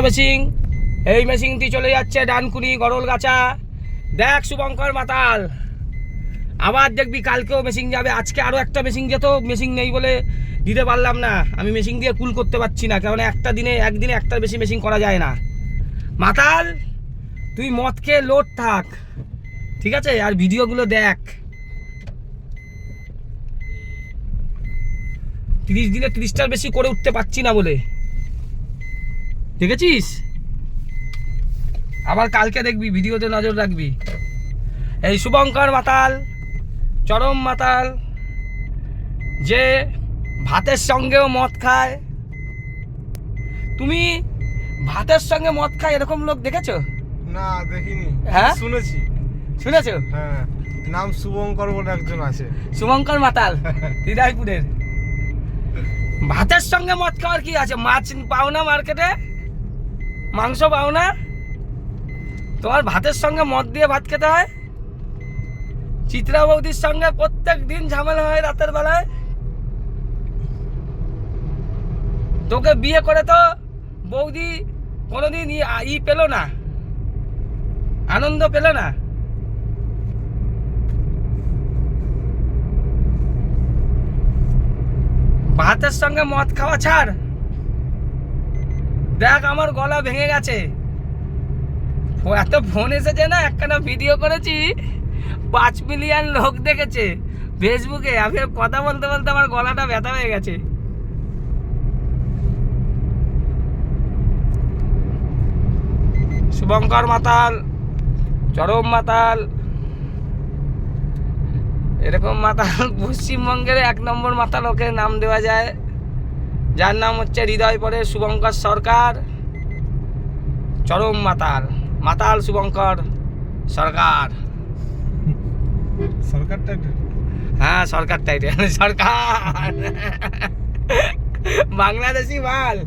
Machine, এই মেশিনটি চলে যাচ্ছে ডানকুনি গরলগাছা। দেখ শুভঙ্কর মাতাল, আবার দেখবি কালকেও মেশিন যাবে। আজকে আরও একটা মেশিন যেত, মেশিন নেই বলে দিতে পারলাম না। আমি মেশিন দিয়ে কুল করতে পারছি না, কারণ একদিনে একটার বেশি মেশিন করা যায় না। মাতাল, তুই মদ খেয়ে লোড থাক, ঠিক আছে? আর ভিডিওগুলো দেখ। 30 দিনে 30টার বেশি করে উঠতে পারছি না বলে, দেখেছিস? আবার কালকে দেখবি, ভিডিওতে নজর রাখবি। এই শুভঙ্কর মাতাল, চরম মাতাল, যে ভাতের সঙ্গেও মদ খায়। তুমি ভাতের সঙ্গে মদ খায় এরকম লোক দেখেছো? না, দেখিনি। হ্যাঁ, শুনেছো? হ্যাঁ, নাম শুভঙ্কর বলে একজন আছে। শুভঙ্কর মাতাল, হৃদয়পুরের। ভাতের সঙ্গে মদ খাওয়ার কি আছে? মাছ পাও না মার্কেটে, মাংস পাও না, তোমার ভাতের সঙ্গে মদ দিয়ে ভাত খেতে হয়। চিত্রা বৌদির সঙ্গে প্রত্যেক দিন ঝামেলা হয় রাতের বেলায়। তোকে বিয়ে করে তো বৌদি কোনোদিন পেল না, আনন্দ পেল না। ভাতের সঙ্গে মদ খাওয়া ছাড়। দেখ আমার গলা ভেঙে গেছে, এত ফোন এসেছে না, একখানা ভিডিও করেছি 5 মিলিয়ন লোক দেখেছে ফেসবুকে। আমি কথা বলতে বলতে আমার গলাটা ব্যথা হয়ে গেছে। শুভঙ্কর মাতাল, চরম মাতাল, এরকম মাতাল পশ্চিমবঙ্গের 1 নম্বর মাতাল ওকে নাম দেওয়া যায়, যার নাম হচ্ছে হৃদয়পুরের শুভঙ্কর সরকার। চরম মাতাল, মাতাল শুভঙ্কর সরকার। সরকার টাইটেল? হ্যাঁ, সরকার টাইটেল, সরকার। বাংলাদেশি মাল।